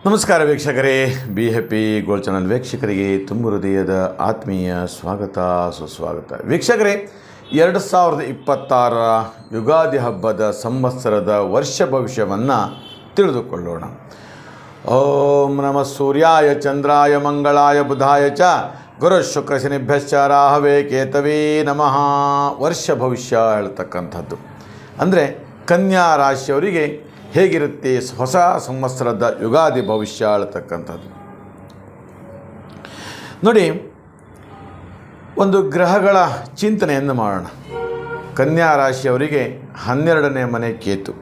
ನಮಸ್ಕಾರ ವೀಕ್ಷಕರೇ, be happy gold channel ವೀಕ್ಷಕರಿಗೆ ತುಂಬ ಹೃದಯದ ಆತ್ಮೀಯ ಸ್ವಾಗತ ಸುಸ್ವಾಗತ. ವೀಕ್ಷಕರೇ, 2026 ಯುಗಾದಿ ಹಬ್ಬದ ಸಂವತ್ಸರದ ವರ್ಷ ಭವಿಷ್ಯವನ್ನು ತಿಳಿದುಕೊಳ್ಳೋಣ. ಓಂ ನಮಃ ಸೂರ್ಯಾಯ ಚಂದ್ರಾಯ ಮಂಗಳಾಯ ಬುಧಾಯ ಚ ಗುರು ಶುಕ್ರ ಶನಿಭ್ಯಶ್ಚ ರಾಹವೇ ಕೇತವೇ ನಮಃ. ವರ್ಷ ಭವಿಷ್ಯ ಹೇಳ್ತಕ್ಕಂಥದ್ದು ಅಂದರೆ ಕನ್ಯಾ ರಾಶಿಯವರಿಗೆ ಹೇಗಿರುತ್ತೆ ಹೊಸ ಸಂವತ್ಸರದ ಯುಗಾದಿ ಭವಿಷ್ಯ ಹೇಳ್ತಕ್ಕಂಥದ್ದು. ನೋಡಿ, ಒಂದು ಗ್ರಹಗಳ ಚಿಂತನೆಯನ್ನು ಮಾಡೋಣ. ಕನ್ಯಾ ರಾಶಿಯವರಿಗೆ 12ನೇ ಮನೆ ಕೇತು,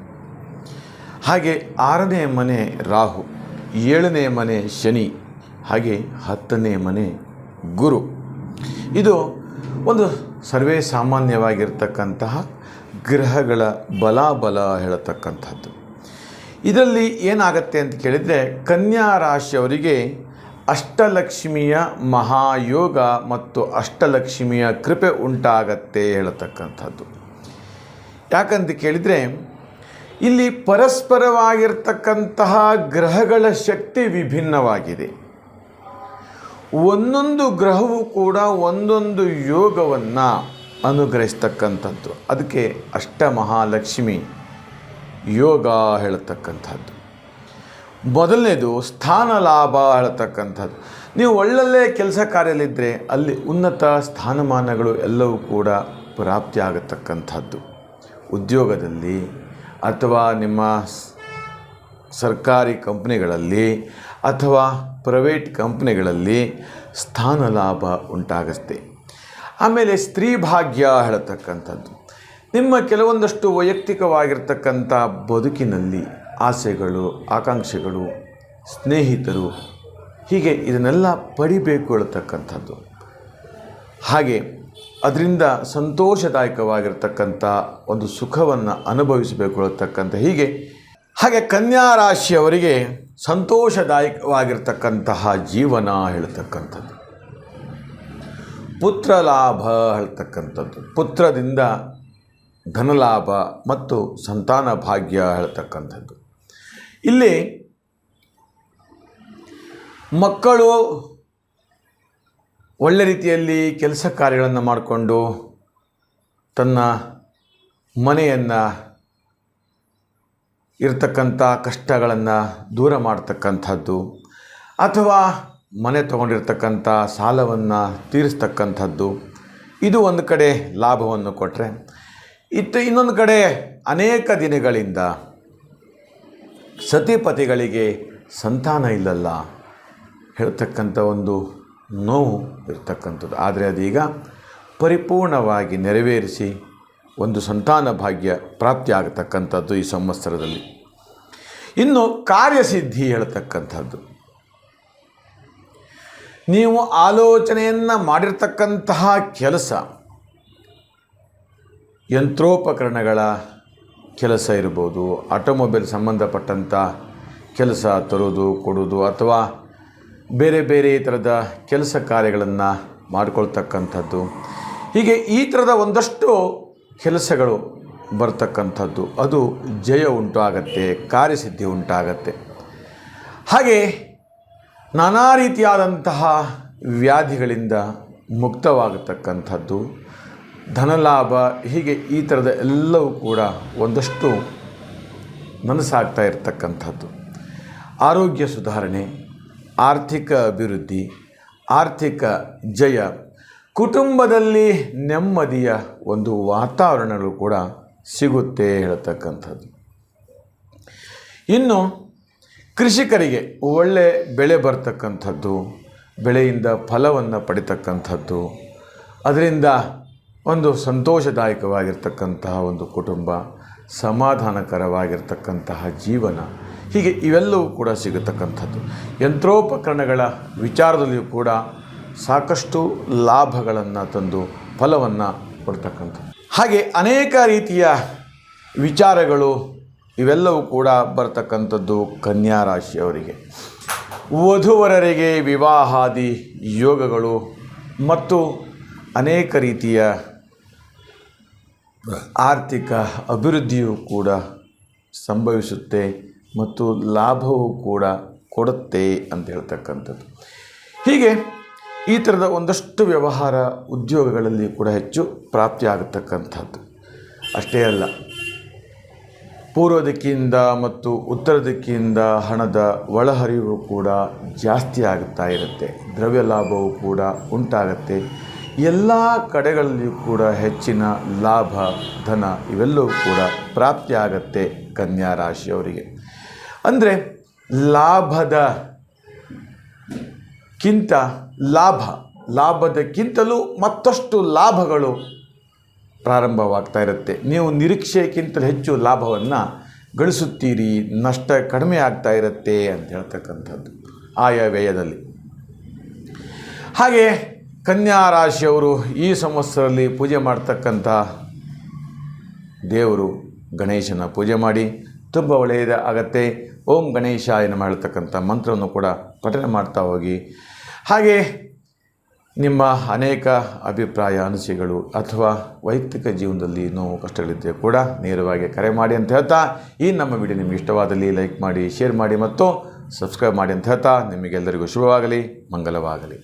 ಹಾಗೆ 6ನೇ ಮನೆ ರಾಹು, 7ನೇ ಮನೆ ಶನಿ, ಹಾಗೆ 10ನೇ ಮನೆ ಗುರು. ಇದು ಒಂದು ಸರ್ವೇ ಸಾಮಾನ್ಯವಾಗಿರ್ತಕ್ಕಂತಹ ಗ್ರಹಗಳ ಬಲಾಬಲ ಹೇಳತಕ್ಕಂಥದ್ದು. ಇದರಲ್ಲಿ ಏನಾಗುತ್ತೆ ಅಂತ ಕೇಳಿದರೆ, ಕನ್ಯಾ ರಾಶಿಯವರಿಗೆ ಅಷ್ಟಲಕ್ಷ್ಮಿಯ ಮಹಾಯೋಗ ಮತ್ತು ಅಷ್ಟಲಕ್ಷ್ಮಿಯ ಕೃಪೆ ಉಂಟಾಗತ್ತೆ ಹೇಳತಕ್ಕಂಥದ್ದು. ಯಾಕಂತ ಕೇಳಿದರೆ, ಇಲ್ಲಿ ಪರಸ್ಪರವಾಗಿರ್ತಕ್ಕಂತಹ ಗ್ರಹಗಳ ಶಕ್ತಿ ವಿಭಿನ್ನವಾಗಿದೆ. ಒಂದೊಂದು ಗ್ರಹವು ಕೂಡ ಒಂದೊಂದು ಯೋಗವನ್ನು ಅನುಗ್ರಹಿಸ್ತಕ್ಕಂಥದ್ದು. ಅದಕ್ಕೆ ಅಷ್ಟಮಹಾಲಕ್ಷ್ಮಿ ಯೋಗ ಹೇಳತಕ್ಕಂಥದ್ದು. ಮೊದಲನೇದು ಸ್ಥಾನ ಲಾಭ ಹೇಳತಕ್ಕಂಥದ್ದು. ನೀವು ಒಳ್ಳೊಳ್ಳೆ ಕೆಲಸ ಕಾರ್ಯದಲ್ಲಿದ್ದರೆ ಅಲ್ಲಿ ಉನ್ನತ ಸ್ಥಾನಮಾನಗಳು ಎಲ್ಲವೂ ಕೂಡ ಪ್ರಾಪ್ತಿಯಾಗತಕ್ಕಂಥದ್ದು. ಉದ್ಯೋಗದಲ್ಲಿ ಅಥವಾ ನಿಮ್ಮ ಸರ್ಕಾರಿ ಕಂಪ್ನಿಗಳಲ್ಲಿ ಅಥವಾ ಪ್ರೈವೇಟ್ ಕಂಪ್ನಿಗಳಲ್ಲಿ ಸ್ಥಾನ ಲಾಭ ಉಂಟಾಗುತ್ತೆ. ಆಮೇಲೆ ಸ್ತ್ರೀ ಭಾಗ್ಯ ಹೇಳತಕ್ಕಂಥದ್ದು. ನಿಮ್ಮ ಕೆಲವೊಂದಷ್ಟು ವೈಯಕ್ತಿಕವಾಗಿರ್ತಕ್ಕಂಥ ಬದುಕಿನಲ್ಲಿ ಆಸೆಗಳು, ಆಕಾಂಕ್ಷೆಗಳು, ಸ್ನೇಹಿತರು, ಹೀಗೆ ಇದನ್ನೆಲ್ಲ ಪಡಿಬೇಕು ಹೇಳ್ತಕ್ಕಂಥದ್ದು. ಹಾಗೆ ಅದರಿಂದ ಸಂತೋಷದಾಯಕವಾಗಿರ್ತಕ್ಕಂಥ ಒಂದು ಸುಖವನ್ನು ಅನುಭವಿಸಬೇಕು ಹೇಳ್ತಕ್ಕಂಥ ಹಾಗೆ ಕನ್ಯಾ ರಾಶಿಯವರಿಗೆ ಸಂತೋಷದಾಯಕವಾಗಿರ್ತಕ್ಕಂತಹ ಜೀವನ ಹೇಳ್ತಕ್ಕಂಥದ್ದು. ಪುತ್ರ ಲಾಭ ಹೇಳ್ತಕ್ಕಂಥದ್ದು. ಪುತ್ರದಿಂದ ಧನಲಾಭ ಮತ್ತು ಸಂತಾನ ಭಾಗ್ಯ ಹೇಳ್ತಕ್ಕಂಥದ್ದು. ಇಲ್ಲಿ ಮಕ್ಕಳು ಒಳ್ಳೆ ರೀತಿಯಲ್ಲಿ ಕೆಲಸ ಕಾರ್ಯಗಳನ್ನು ಮಾಡಿಕೊಂಡು ತನ್ನ ಮನೆಯನ್ನು ಇರತಕ್ಕಂಥ ಕಷ್ಟಗಳನ್ನು ದೂರ ಮಾಡ್ತಕ್ಕಂಥದ್ದು, ಅಥವಾ ಮನೆ ತಗೊಂಡಿರ್ತಕ್ಕಂಥ ಸಾಲವನ್ನು ತೀರಿಸ್ತಕ್ಕಂಥದ್ದು, ಇದು ಒಂದು ಕಡೆ ಲಾಭವನ್ನು ಕೊಟ್ಟರೆ, ಇನ್ನೊಂದು ಕಡೆ ಅನೇಕ ದಿನಗಳಿಂದ ಸತಿಪತಿಗಳಿಗೆ ಸಂತಾನ ಇಲ್ಲಲ್ಲ ಹೇಳ್ತಕ್ಕಂಥ ಒಂದು ನೋವು ಇರ್ತಕ್ಕಂಥದ್ದು. ಆದರೆ ಅದೀಗ ಪರಿಪೂರ್ಣವಾಗಿ ನೆರವೇರಿಸಿ ಒಂದು ಸಂತಾನ ಭಾಗ್ಯ ಪ್ರಾಪ್ತಿಯಾಗತಕ್ಕಂಥದ್ದು ಈ ಸಂವತ್ಸರದಲ್ಲಿ. ಇನ್ನು ಕಾರ್ಯಸಿದ್ಧಿ ಹೇಳ್ತಕ್ಕಂಥದ್ದು. ನೀವು ಆಲೋಚನೆಯನ್ನು ಮಾಡಿರ್ತಕ್ಕಂತಹ ಕೆಲಸ, ಯಂತ್ರೋಪಕರಣಗಳ ಕೆಲಸ ಇರ್ಬೋದು, ಆಟೋಮೊಬೈಲ್ ಸಂಬಂಧಪಟ್ಟಂಥ ಕೆಲಸ ತರೋದು ಕೊಡೋದು, ಅಥವಾ ಬೇರೆ ಬೇರೆ ಥರದ ಕೆಲಸ ಕಾರ್ಯಗಳನ್ನು ಮಾಡಿಕೊಳ್ತಕ್ಕಂಥದ್ದು, ಹೀಗೆ ಈ ಥರದ ಒಂದಷ್ಟು ಕೆಲಸಗಳು ಬರ್ತಕ್ಕಂಥದ್ದು. ಅದು ಜಯ ಉಂಟಾಗತ್ತೆ, ಕಾರ್ಯಸಿದ್ಧಿ ಉಂಟಾಗತ್ತೆ. ಹಾಗೆ ನಾನಾ ರೀತಿಯಾದಂತಹ ವ್ಯಾಧಿಗಳಿಂದ ಮುಕ್ತವಾಗತಕ್ಕಂಥದ್ದು, ಧನಲಾಭ, ಹೀಗೆ ಈ ಥರದ ಎಲ್ಲವೂ ಕೂಡ ಒಂದಷ್ಟು ನನಸಾಗ್ತಾ ಇರತಕ್ಕಂಥದ್ದು. ಆರೋಗ್ಯ ಸುಧಾರಣೆ, ಆರ್ಥಿಕ ಅಭಿವೃದ್ಧಿ, ಆರ್ಥಿಕ ಜಯ, ಕುಟುಂಬದಲ್ಲಿ ನೆಮ್ಮದಿಯ ಒಂದು ವಾತಾವರಣಗಳು ಕೂಡ ಸಿಗುತ್ತೆ ಹೇಳ್ತಕ್ಕಂಥದ್ದು. ಇನ್ನು ಕೃಷಿಕರಿಗೆ ಒಳ್ಳೆ ಬೆಳೆ ಬರ್ತಕ್ಕಂಥದ್ದು, ಬೆಳೆಯಿಂದ ಫಲವನ್ನು ಪಡಿತಕ್ಕಂಥದ್ದು, ಅದರಿಂದ ಒಂದು ಸಂತೋಷದಾಯಕವಾಗಿರ್ತಕ್ಕಂತಹ ಒಂದು ಕುಟುಂಬ, ಸಮಾಧಾನಕರವಾಗಿರ್ತಕ್ಕಂತಹ ಜೀವನ, ಹೀಗೆ ಇವೆಲ್ಲವೂ ಕೂಡ ಸಿಗತಕ್ಕಂಥದ್ದು. ಯಂತ್ರೋಪಕರಣಗಳ ವಿಚಾರದಲ್ಲಿಯೂ ಕೂಡ ಸಾಕಷ್ಟು ಲಾಭಗಳನ್ನು ತಂದು ಫಲವನ್ನು ಕೊಡ್ತಕ್ಕಂಥದ್ದು. ಹಾಗೆ ಅನೇಕ ರೀತಿಯ ವಿಚಾರಗಳು ಇವೆಲ್ಲವೂ ಕೂಡ ಬರ್ತಕ್ಕಂಥದ್ದು ಕನ್ಯಾ ರಾಶಿಯವರಿಗೆ. ವಧುವರರಿಗೆ ವಿವಾಹಾದಿ ಯೋಗಗಳು ಮತ್ತು ಅನೇಕ ರೀತಿಯ ಆರ್ಥಿಕ ಅಭಿವೃದ್ಧಿಯೂ ಕೂಡ ಸಂಭವಿಸುತ್ತೆ ಮತ್ತು ಲಾಭವೂ ಕೂಡ ಕೊಡುತ್ತೆ ಅಂತ ಹೇಳ್ತಕ್ಕಂಥದ್ದು. ಹೀಗೆ ಈ ಥರದ ಒಂದಷ್ಟು ವ್ಯವಹಾರ ಉದ್ಯೋಗಗಳಲ್ಲಿ ಕೂಡ ಹೆಚ್ಚು ಪ್ರಾಪ್ತಿಯಾಗತಕ್ಕಂಥದ್ದು. ಅಷ್ಟೇ ಅಲ್ಲ, ಪೂರ್ವ ದಿಕ್ಕಿಂದ ಮತ್ತು ಉತ್ತರ ದಿಕ್ಕಿಂದ ಹಣದ ಒಳಹರಿವು ಕೂಡ ಜಾಸ್ತಿ ಆಗುತ್ತಾ ಇರುತ್ತೆ. ದ್ರವ್ಯ ಲಾಭವೂ ಕೂಡ ಉಂಟಾಗತ್ತೆ. ಎಲ್ಲ ಕಡೆಗಳಲ್ಲಿಯೂ ಕೂಡ ಹೆಚ್ಚಿನ ಲಾಭ, ಧನ ಇವೆಲ್ಲವೂ ಕೂಡ ಪ್ರಾಪ್ತಿಯಾಗತ್ತೆ ಕನ್ಯಾ ರಾಶಿಯವರಿಗೆ. ಅಂದರೆ ಲಾಭದಕ್ಕಿಂತಲೂ ಮತ್ತಷ್ಟು ಲಾಭಗಳು ಪ್ರಾರಂಭವಾಗ್ತಾ ಇರುತ್ತೆ. ನೀವು ನಿರೀಕ್ಷೆಗಿಂತಲೂ ಹೆಚ್ಚು ಲಾಭವನ್ನು ಗಳಿಸುತ್ತೀರಿ, ನಷ್ಟ ಕಡಿಮೆ ಆಗ್ತಾ ಇರುತ್ತೆ ಅಂತ ಹೇಳ್ತಕ್ಕಂಥದ್ದು ಆಯಾ ವ್ಯಯದಲ್ಲಿ. ಹಾಗೆ ಕನ್ಯಾ ರಾಶಿಯವರು ಈ ಸಂವತ್ಸರದಲ್ಲಿ ಪೂಜೆ ಮಾಡ್ತಕ್ಕಂಥ ದೇವರು ಗಣೇಶನ ಪೂಜೆ ಮಾಡಿ ತುಂಬ ಒಳ್ಳೆಯದಾಗತ್ತೆ. ಓಂ ಗಣೇಶಾಯ ನಮಃ ಹೇಳ್ತಕ್ಕಂಥ ಮಂತ್ರವನ್ನು ಕೂಡ ಪಠನೆ ಮಾಡ್ತಾ ಹೋಗಿ. ಹಾಗೆ ನಿಮ್ಮ ಅನೇಕ ಅಭಿಪ್ರಾಯ, ಅನಿಸಿಕೆಗಳು ಅಥವಾ ವೈಯಕ್ತಿಕ ಜೀವನದಲ್ಲಿ ನೋವು ಕಷ್ಟಗಳಿದ್ದರೆ ಕೂಡ ನೇರವಾಗಿ ಕರೆ ಮಾಡಿ ಅಂತ ಹೇಳ್ತಾ, ಈ ನಮ್ಮ ವಿಡಿಯೋ ನಿಮಗೆ ಇಷ್ಟವಾದಲ್ಲಿ ಲೈಕ್ ಮಾಡಿ, ಶೇರ್ ಮಾಡಿ ಮತ್ತು ಸಬ್ಸ್ಕ್ರೈಬ್ ಮಾಡಿ ಅಂತ ಹೇಳ್ತಾ, ನಿಮಗೆಲ್ಲರಿಗೂ ಶುಭವಾಗಲಿ, ಮಂಗಲವಾಗಲಿ.